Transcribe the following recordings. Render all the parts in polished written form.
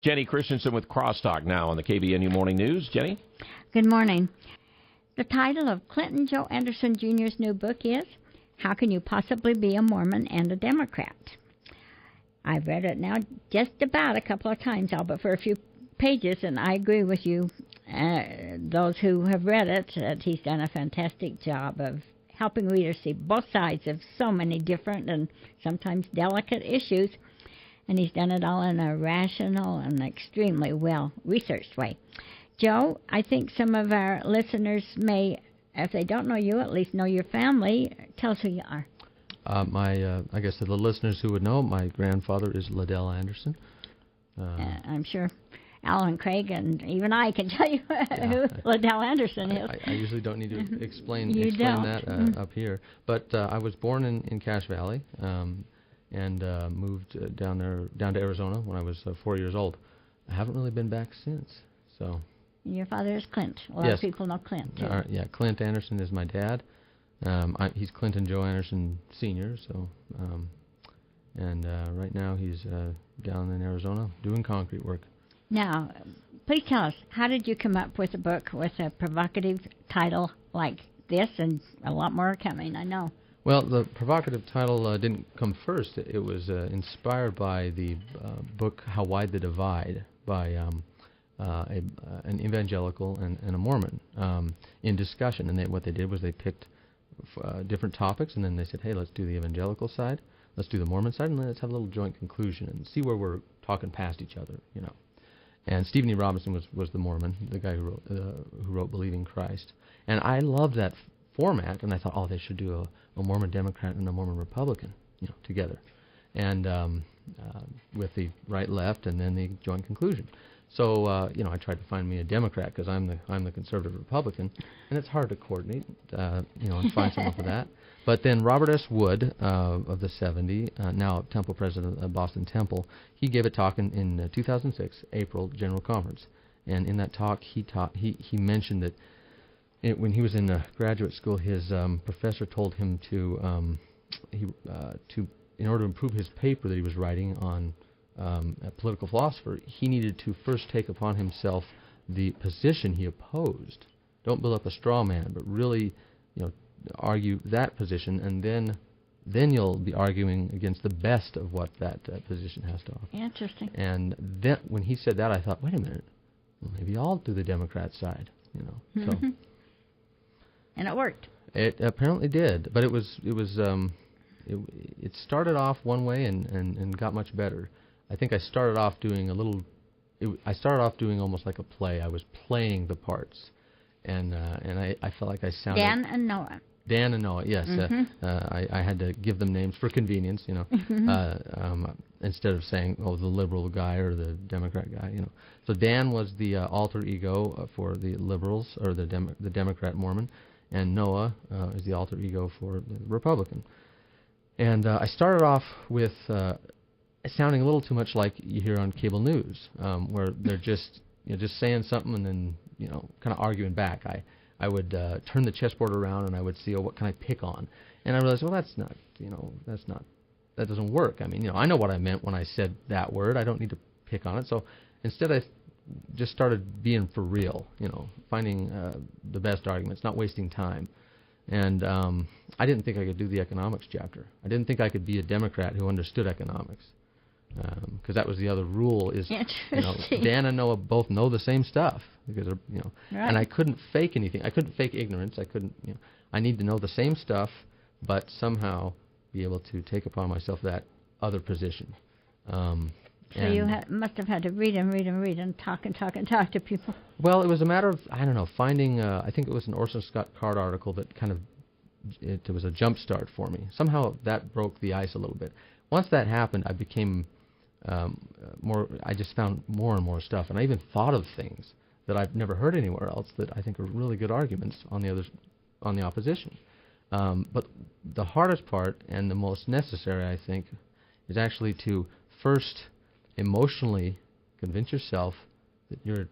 Jenny Christensen with Crosstalk now on the KBNU Morning News. Jenny? Good morning. The title of Clinton Joe Anderson Jr.'s new book is How Can You Possibly Be a Mormon and a Democrat? I've read it now just about a couple of times, Albert, for a few pages, and I agree with you, those who have read it, that he's done a fantastic job of helping readers see both sides of so many different and sometimes delicate issues, and he's done it all in a rational and extremely well-researched way. Joe, I think some of our listeners may, if they don't know you, at least know your family. Tell us who you are. I guess to the listeners who would know, my grandfather is Liddell Anderson. I'm sure Al and Craig and even I can tell you who Liddell Anderson is. I usually don't need to explain that up here. But I was born in Cache Valley and moved down to Arizona when I was 4 years old. I haven't really been back since. So. Your father is Clint. A lot of people know Clint, too. Clint Anderson is my dad. He's Clinton Joe Anderson Sr., so, right now he's down in Arizona doing concrete work. Now, please tell us, how did you come up with a book with a provocative title like this, and a lot more coming, I know? Well, the provocative title didn't come first. It was inspired by the book How Wide the Divide by an evangelical and a Mormon in discussion. And what they did was they picked different topics, and then they said, hey, let's do the evangelical side, let's do the Mormon side, and let's have a little joint conclusion and see where we're talking past each other, you know. And Stephen E. Robinson was the Mormon, the guy who wrote Believing Christ. And I loved that format, and I thought, oh, they should do a Mormon Democrat and a Mormon Republican, you know, together. And with the right-left and then the joint conclusion. So, I tried to find me a Democrat because I'm the conservative Republican, and it's hard to coordinate, and find someone for that. But then Robert S. Wood of the 70, now Temple president of Boston Temple, he gave a talk in 2006, April General Conference, and in that talk he mentioned that when he was in graduate school, his professor told him to in order to improve his paper that he was writing on a political philosopher, he needed to first take upon himself the position he opposed. Don't build up a straw man, but really, argue that position, and then you'll be arguing against the best of what that position has to offer. Interesting. And then when he said that, I thought, wait a minute, well, maybe I'll do the Democrat side, Mm-hmm. So. And it worked. It apparently did, but it started off one way and got much better. I think I started off doing almost like a play. I was playing the parts, and I felt like I sounded... Dan and Noah. Dan and Noah, yes. Mm-hmm. I had to give them names for convenience, Mm-hmm. Instead of saying, the liberal guy or the Democrat guy, So Dan was the alter ego for the liberals, or the Democrat Mormon, and Noah is the alter ego for the Republican. And I started off with sounding a little too much like you hear on cable news, where they're just saying something and then kind of arguing back. I would turn the chessboard around and I would see, what can I pick on? And I realized, that doesn't work. I mean, I know what I meant when I said that word. I don't need to pick on it. So instead, I just started being for real. Finding the best arguments, not wasting time. And I didn't think I could do the economics chapter. I didn't think I could be a Democrat who understood economics, because that was the other rule. Is Dan and Noah both know the same stuff because right. And I couldn't fake anything. I couldn't fake ignorance. I couldn't. I need to know the same stuff, but somehow be able to take upon myself that other position. So you must have had to read and talk to people. Well, it was a matter of, finding, I think it was an Orson Scott Card article that it was a jump start for me. Somehow that broke the ice a little bit. Once that happened, I became I just found more and more stuff, and I even thought of things that I've never heard anywhere else that I think are really good arguments on the opposition. But the hardest part and the most necessary, I think, is actually to first emotionally convince yourself that you're,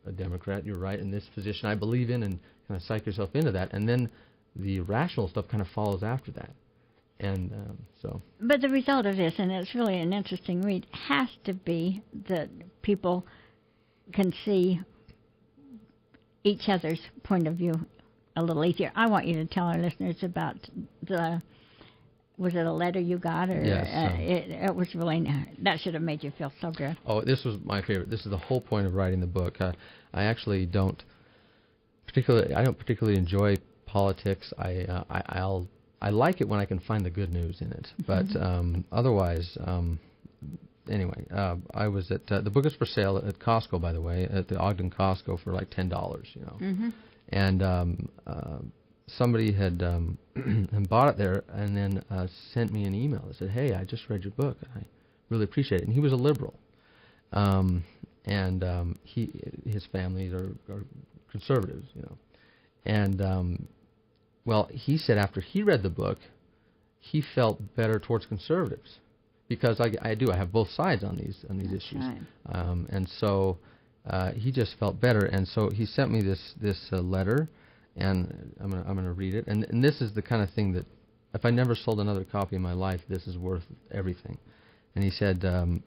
a Democrat, you're right in this position I believe in, and kind of psych yourself into that, and then the rational stuff kind of follows after that. And so. But the result of this, and it's really an interesting read, has to be that people can see each other's point of view a little easier. I want you to tell our listeners about was it a letter you got? Or yes. It was really, that should have made you feel so good. Oh, this was my favorite. This is the whole point of writing the book. I actually don't particularly enjoy politics. I like it when I can find the good news in it. But otherwise, anyway, I was at the book is for sale at Costco, by the way, at the Ogden Costco for like $10, you know. Mm-hmm. And somebody had bought it there and then sent me an email that said, "Hey, I just read your book. I really appreciate it." And he was a liberal, and his family are conservatives, you know. And well, he said after he read the book, he felt better towards conservatives because I have both sides on these issues, right. And so he just felt better, and so he sent me this letter, and I'm gonna read it, and this is the kind of thing that if I never sold another copy in my life, this is worth everything. And he said,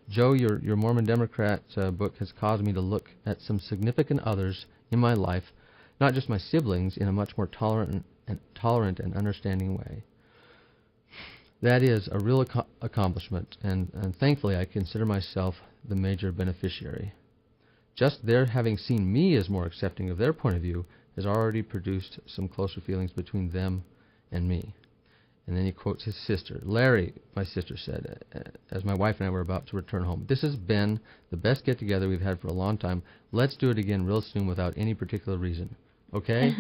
"Joe, your Mormon Democrat book has caused me to look at some significant others in my life, not just my siblings, in a much more tolerant and understanding way. That is a real accomplishment, and thankfully I consider myself the major beneficiary. Just their having seen me as more accepting of their point of view has already produced some closer feelings between them and me." And then he quotes his sister. "Larry," my sister said, as my wife and I were about to return home, "this has been the best get-together we've had for a long time. Let's do it again real soon without any particular reason. Okay?"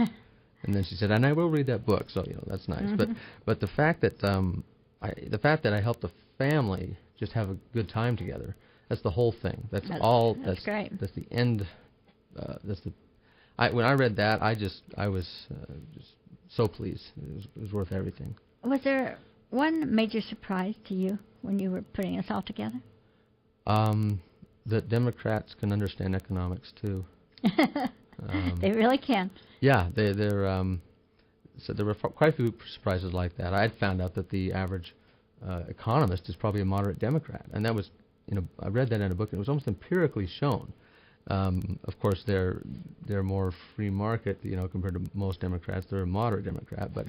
And then she said, "And I will read that book." So, you know, that's nice. Mm-hmm. But the fact that I helped the family just have a good time together, that's the whole thing. That's all. That's great. That's the end. When I read that, I was just so pleased. It was worth everything. Was there one major surprise to you when you were putting this all together? That Democrats can understand economics too. They really can. Yeah, so there were quite a few surprises like that. I had found out that the average economist is probably a moderate Democrat, and that was, you know, I read that in a book, and it was almost empirically shown. Of course, they're more free market, you know, compared to most Democrats. They're a moderate Democrat, but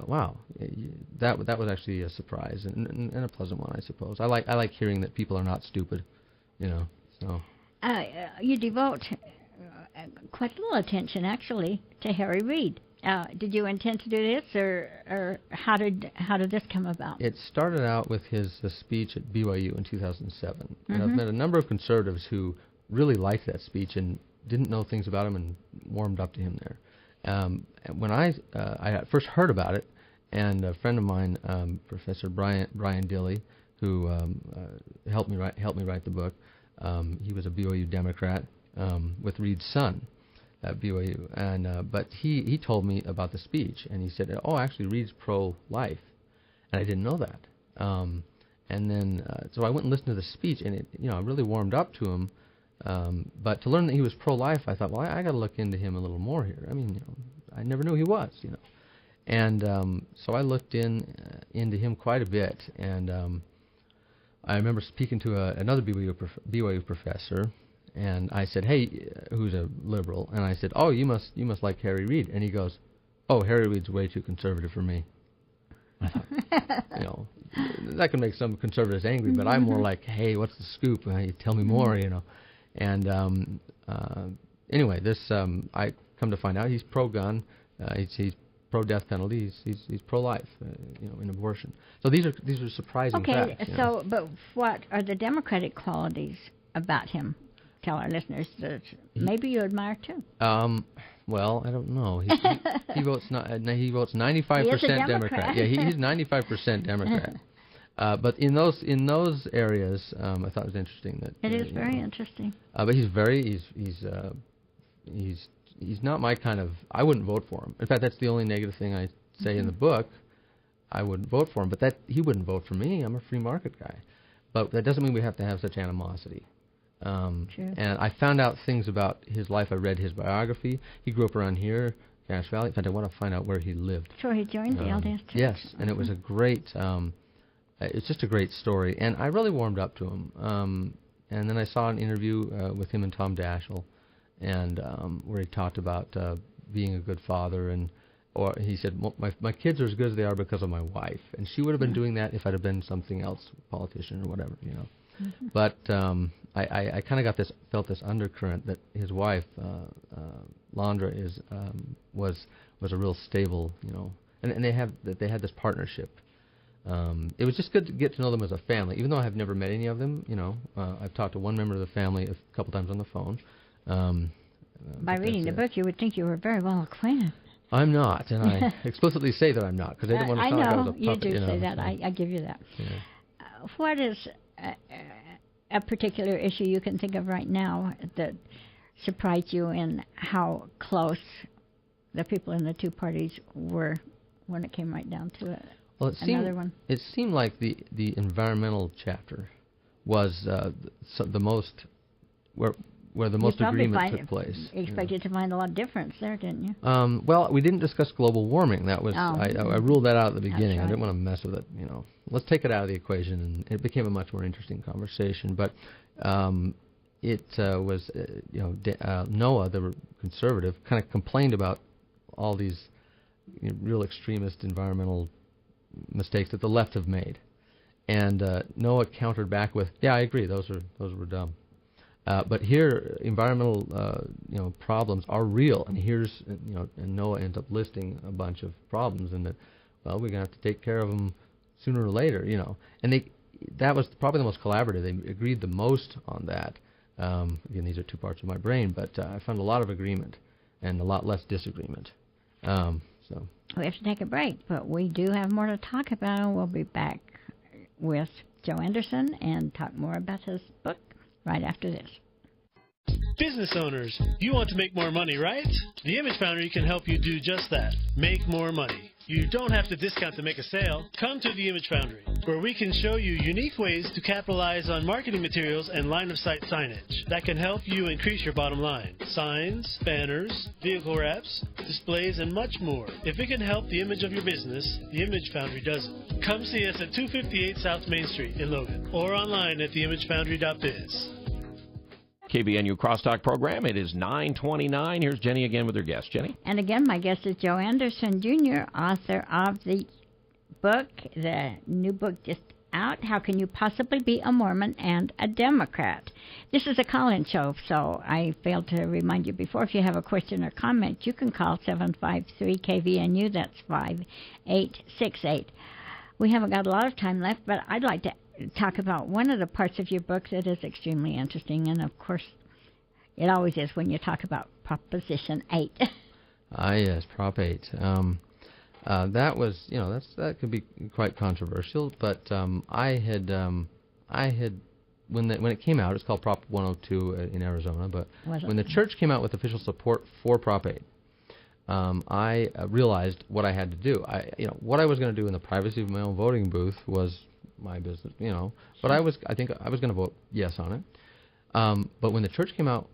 wow, that was actually a surprise and a pleasant one, I suppose. I like hearing that people are not stupid, you know. So you devote quite a little attention, actually, to Harry Reid. Did you intend to do this, or how did this come about? It started out with his speech at BYU in 2007, Mm-hmm. and I've met a number of conservatives who really liked that speech and didn't know things about him and warmed up to him there. When I first heard about it, and a friend of mine, Professor Brian Dilley, who helped me write the book, he was a BYU Democrat with Reid's son at BYU, and but he told me about the speech, and he said, "Oh, actually, Reid's pro-life," and I didn't know that. And then so I went and listened to the speech, and it, you know, I really warmed up to him. But to learn that he was pro-life, I thought, well, I got to look into him a little more here. I mean, you know, I never knew he was, you know. And so I looked into him quite a bit, and I remember speaking to another BYU professor, and I said, "Hey," who's a liberal, and I said, "Oh, you must like Harry Reid," and he goes, "Oh, Harry Reid's way too conservative for me." I thought, you know, that can make some conservatives angry, but I'm more like, "Hey, what's the scoop? Tell me more," you know. And anyway, this I come to find out he's pro-gun, he's pro-death penalty, he's pro-life, you know, in abortion. So these are surprising facts. Okay, so but what are the democratic qualities about him? Tell our listeners that maybe you admire too. Well, I don't know. He votes 95% Democrat. Yeah, he's 95% Democrat. But in those areas, I thought it was interesting that it is very interesting. But he's not my kind of. I wouldn't vote for him. In fact, that's the only negative thing I say in the book. I wouldn't vote for him, but that he wouldn't vote for me. I'm a free market guy. But that doesn't mean we have to have such animosity. True. And I found out things about his life. I read his biography. He grew up around here Cache Valley. In fact, I want to find out where he lived. So he joined the LDS Church. Yes, and it was a great, it's just a great story, and I really warmed up to him. And then I saw an interview with him and Tom Daschle, and where he talked about being a good father, or he said, my kids are as good as they are because of my wife, and she would have been doing that if I'd have been something else, politician or whatever, you know. Mm-hmm. But I kind of felt this undercurrent that his wife, Landra, was a real stable, you know, and they had this partnership. It was just good to get to know them as a family, even though I have never met any of them. You know, I've talked to one member of the family a couple times on the phone. By reading the book, you would think you were very well acquainted. I'm not, and I explicitly say that I'm not, because I didn't want to sound like I was a puppet. You do say that. I give you that. Yeah. What is a particular issue you can think of right now that surprised you in how close the people in the two parties were when it came right down to it? Well, it seemed like the environmental chapter was the most where the most agreement took place. You expected to find a lot of difference there, didn't you? Well, we didn't discuss global warming. That was I ruled that out at the beginning. Right. I didn't want to mess with it. You know, let's take it out of the equation, and it became a much more interesting conversation. But it was Noah, the conservative, kind of complained about all these real extremist environmental mistakes that the left have made, and Noah countered back with, "Yeah, I agree. Those were dumb." But here, environmental problems are real, and and Noah ends up listing a bunch of problems, and that, well, we're gonna have to take care of them sooner or later, you know. And that was probably the most collaborative. They agreed the most on that. Again, these are two parts of my brain, but I found a lot of agreement and a lot less disagreement. So we have to take a break, but we do have more to talk about, and we'll be back with Joe Anderson and talk more about his book right after this. Business owners, you want to make more money, right? The Image Foundry can help you do just that. Make more money. You don't have to discount to make a sale. Come to the Image Foundry, where we can show you unique ways to capitalize on marketing materials and line-of-sight signage that can help you increase your bottom line. Signs, banners, vehicle wraps, displays, and much more. If it can help the image of your business, the Image Foundry does it. Come see us at 258 South Main Street in Logan, or online at theimagefoundry.biz. KBNU Crosstalk program. It is 9:29. Here's Jenny again with her guest. Jenny? And again, my guest is Joe Anderson, Jr., author of the book, the new book just out, How Can You Possibly Be a Mormon and a Democrat? This is a call-in show, so I failed to remind you before. If you have a question or comment, you can call 753-KVNU. That's 5868. We haven't got a lot of time left, but I'd like to talk about one of the parts of your book that is extremely interesting, and of course, it always is when you talk about Proposition 8. Yes, Prop 8. That was, that could be quite controversial, but I had when it came out, it's called Prop 102 in Arizona, but when the church came out with official support for Prop 8, I realized what I had to do. What I was going to do in the privacy of my own voting booth was my business, but I think I was going to vote yes on it. But when the church came out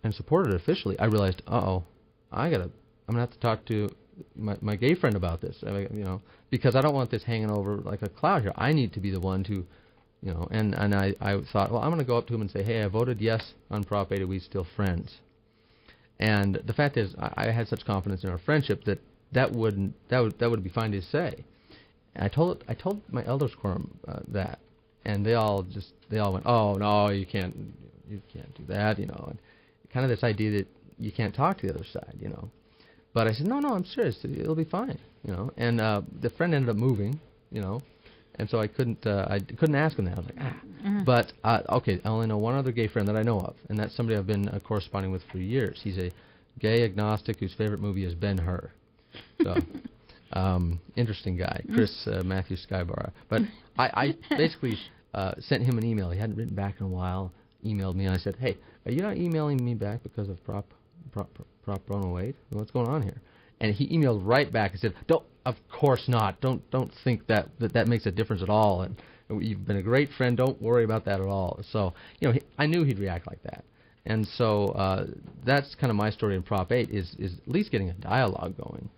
and supported it officially, I realized, I'm going to have to talk to my gay friend about this, because I don't want this hanging over like a cloud here. I need to be the one to, and I thought, well, I'm going to go up to him and say, hey, I voted yes on Prop 8. Are we still friends? And the fact is, I had such confidence in our friendship that would be fine to say. And I told my elders quorum that, and they all went, oh no, you can't do that, and kind of this idea that you can't talk to the other side, But I said, no, I'm serious, it'll be fine, And the friend ended up moving, and so I couldn't ask him that. I was like, But okay, I only know one other gay friend that I know of, and that's somebody I've been corresponding with for years. He's a gay agnostic whose favorite movie is Ben-Hur. So. Interesting guy, Chris Matthew Skybara. But I basically sent him an email. He hadn't written back in a while, emailed me, and I said, hey, are you not emailing me back because of Prop 108? What's going on here? And he emailed right back and said, of course not. Don't think that makes a difference at all. And you've been a great friend. Don't worry about that at all. So, I knew he'd react like that. And so that's kind of my story in Prop 8 is at least getting a dialogue going.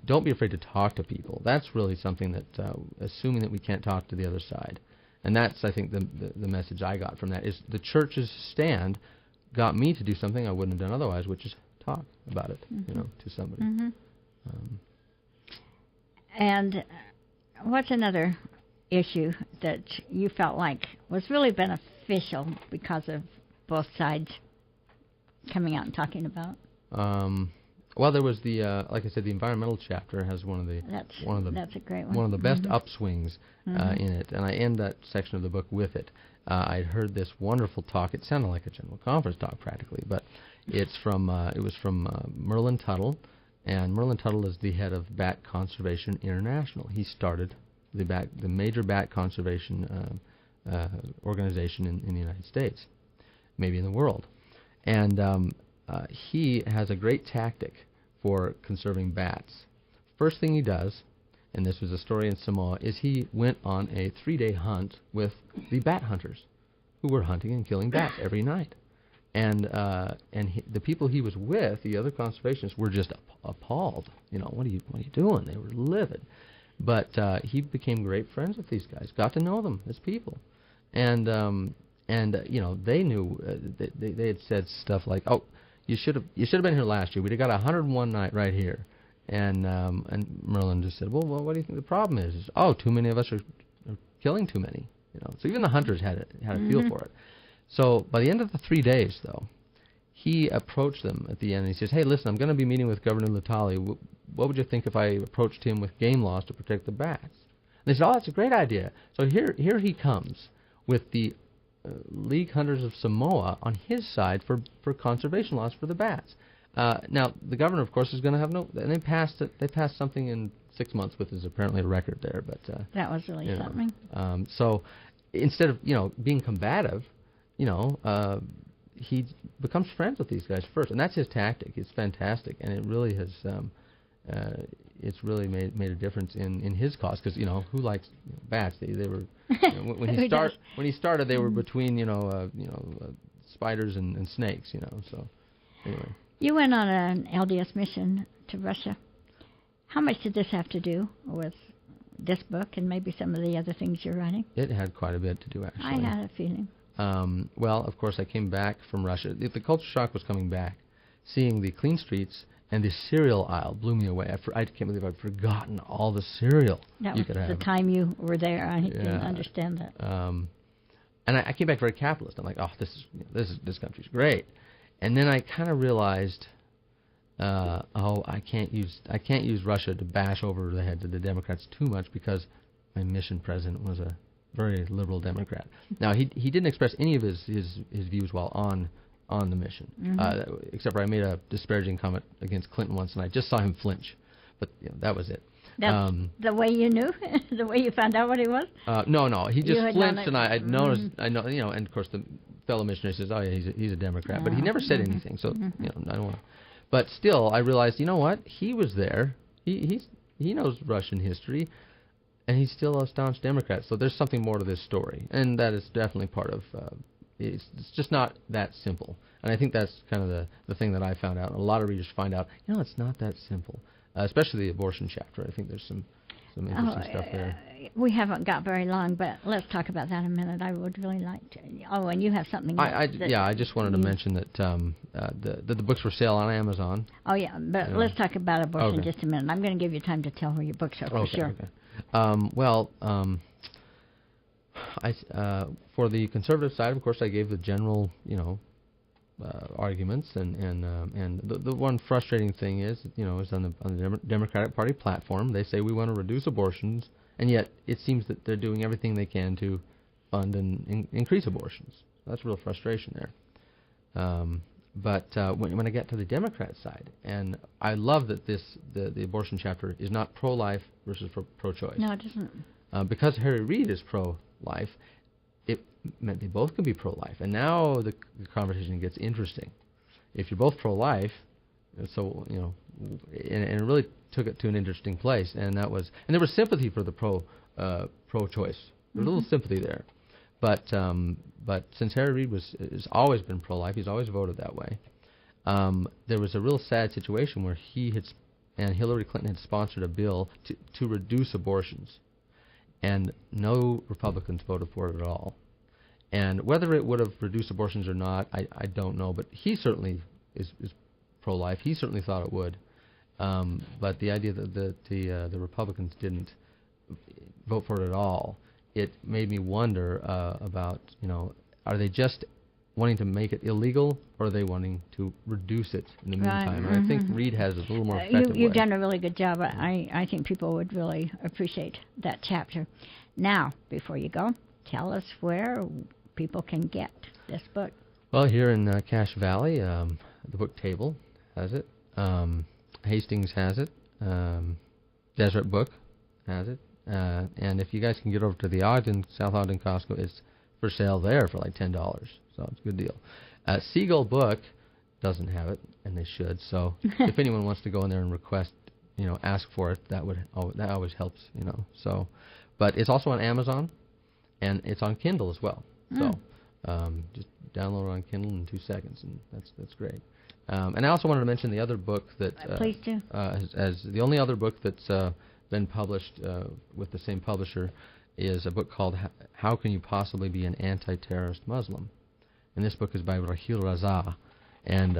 Don't be afraid to talk to people. That's really something that, assuming that we can't talk to the other side. And that's, I think, the message I got from that is the church's stand got me to do something I wouldn't have done otherwise, which is talk about it, to somebody. And what's another issue that you felt like was really beneficial because of both sides coming out and talking about? Well, there was the like I said, the environmental chapter has that's a great one. One of the best upswings in it, and I end that section of the book with it. I'd heard this wonderful talk. It sounded like a general conference talk practically, but it was from Merlin Tuttle, and Merlin Tuttle is the head of Bat Conservation International. He started the major bat conservation organization in the United States, maybe in the world, and he has a great tactic for conserving bats. First thing he does, and this was a story in Samoa, is he went on a 3-day hunt with the bat hunters who were hunting and killing bats every night. And the people he was with, the other conservationists, were just appalled. What are you doing? They were livid. But he became great friends with these guys, got to know them as people. And they knew, they had said stuff like, oh, you should have been here last year. We'd have got 101 night right here. And Merlin just said, well, what do you think the problem is? Oh, too many of us are killing too many. So even the hunters had a feel for it. So by the end of the 3 days, though, he approached them at the end. And he says, hey, listen, I'm going to be meeting with Governor Latali. What would you think if I approached him with game laws to protect the bats? And they said, oh, that's a great idea. So here he comes with the League Hunters of Samoa on his side for conservation laws for the bats. Now, the governor, of course, is going to have no... And they passed something in 6 months, which is apparently a record there. But that was really something. So instead of, being combative, he becomes friends with these guys first. And that's his tactic. It's fantastic. And it really has... it's really made a difference in his cause. Because, who likes bats? They were... when he started, they were between, spiders and snakes, So anyway. You went on an LDS mission to Russia. How much did this have to do with this book and maybe some of the other things you're writing? It had quite a bit to do, actually. I had a feeling. Well, of course, I came back from Russia. The culture shock was coming back. Seeing the clean streets and the cereal aisle blew me away. I can't believe I'd forgotten all the cereal you could have. That was the time you were there. I didn't understand that. And I came back very capitalist. I'm like, oh, this country's great. And then I kind of realized, I can't use Russia to bash over the heads of the Democrats too much because my mission president was a very liberal Democrat. Now he didn't express any of his views while on the mission, except for I made a disparaging comment against Clinton once, and I just saw him flinch, but that was it. That's the way you knew, the way you found out what he was. No, he just flinched, and I noticed. I know, and of course the fellow missionary says, "Oh yeah, he's a Democrat," but he never said anything. So I don't want. But still, I realized, what? He was there. He knows Russian history, and he's still a staunch Democrat. So there's something more to this story, and that is definitely part of. It's just not that simple, and I think that's kind of the thing that I found out. A lot of readers find out, it's not that simple, especially the abortion chapter. I think there's some interesting stuff there. We haven't got very long, but let's talk about that in a minute. I would really like to. Oh, and you have something else. I just wanted to mention that the books for sale on Amazon. Oh, yeah, but let's talk about abortion in just a minute. I'm going to give you time to tell where your books are for sure. Okay. For the conservative side, of course, I gave the general, arguments, and the one frustrating thing is, is on the Democratic Party platform, they say we want to reduce abortions, and yet it seems that they're doing everything they can to fund and increase abortions. That's real frustration there. But when I get to the Democrat side, and I love that the abortion chapter is not pro-life versus pro-choice. No, it isn't. Because Harry Reid is pro-life, it meant they both can be pro-life. And now the conversation gets interesting. If you're both pro-life, so, and it really took it to an interesting place. And there was sympathy for the pro-choice. There was a little sympathy there. But since Harry Reid has always been pro-life, he's always voted that way. There was a real sad situation where and Hillary Clinton had sponsored a bill to reduce abortions, and no Republicans voted for it at all. And whether it would have reduced abortions or not, I don't know. But he certainly is pro-life. He certainly thought it would. But the idea that the Republicans didn't vote for it at all, it made me wonder about, are they just wanting to make it illegal, or are they wanting to reduce it in the meantime? Right. And I think Reid has a little more effective You've way. done a really good job. I think people would really appreciate that chapter. Now, before you go, tell us where people can get this book. Well, here in Cache Valley, the book table has it. Hastings has it. Deseret Book has it. And if you guys can get over to the South Ogden Costco, it's for sale there for like $10. So it's a good deal. Seagull Book doesn't have it, and they should. So if anyone wants to go in there and request, ask for it, that always helps. So, but it's also on Amazon, and it's on Kindle as well. So just download it on Kindle in 2 seconds, and that's great. And I also wanted to mention the other book that please do. As the only other book that's been published with the same publisher is a book called How Can You Possibly Be an Anti-Terrorist Muslim? And this book is by Raheel Raza. And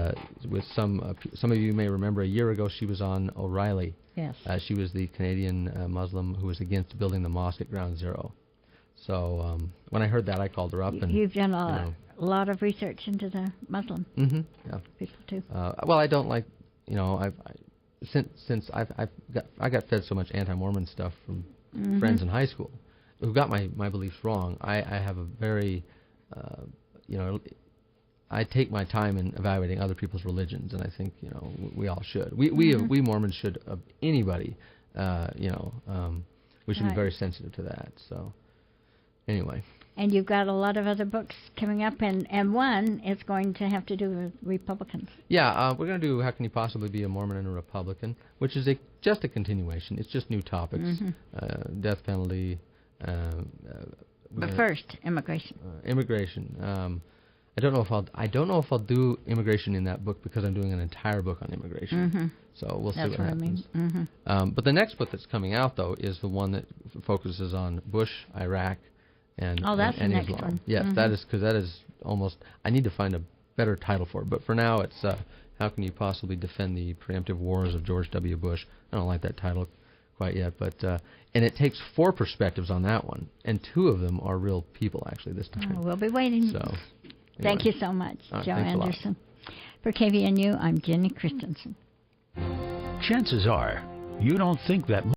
with some of you may remember a year ago she was on O'Reilly. Yes. She was the Canadian Muslim who was against building the mosque at Ground Zero. So when I heard that, I called her up. And you've done a lot of research into the Muslim people too. Well, I don't like, since I got fed so much anti-Mormon stuff from friends in high school who got my beliefs wrong. I have a very, I take my time in evaluating other people's religions, and I think we all should. We Mormons should, anybody, we should be very sensitive to that. So anyway. And you've got a lot of other books coming up, and one is going to have to do with Republicans. Yeah, we're going to do How Can You Possibly Be a Mormon and a Republican, which is just a continuation. It's just new topics, death penalty. But first, immigration. Immigration. I don't know if I'll do immigration in that book because I'm doing an entire book on immigration. So we'll see what happens. But the next book that's coming out, though, is the one that focuses on Bush, Iraq, and that's and the next Islam. one. Yes, that is almost. I need to find a better title for it. But for now, it's How Can You Possibly Defend the Preemptive Wars of George W. Bush? I don't like that title quite yet, but and it takes 4 perspectives on that one, and 2 of them are real people actually this time. We'll be waiting. So, anyway. Thank you so much, Joe Anderson. For KVNU, I'm Jenny Christensen. Chances are, you don't think that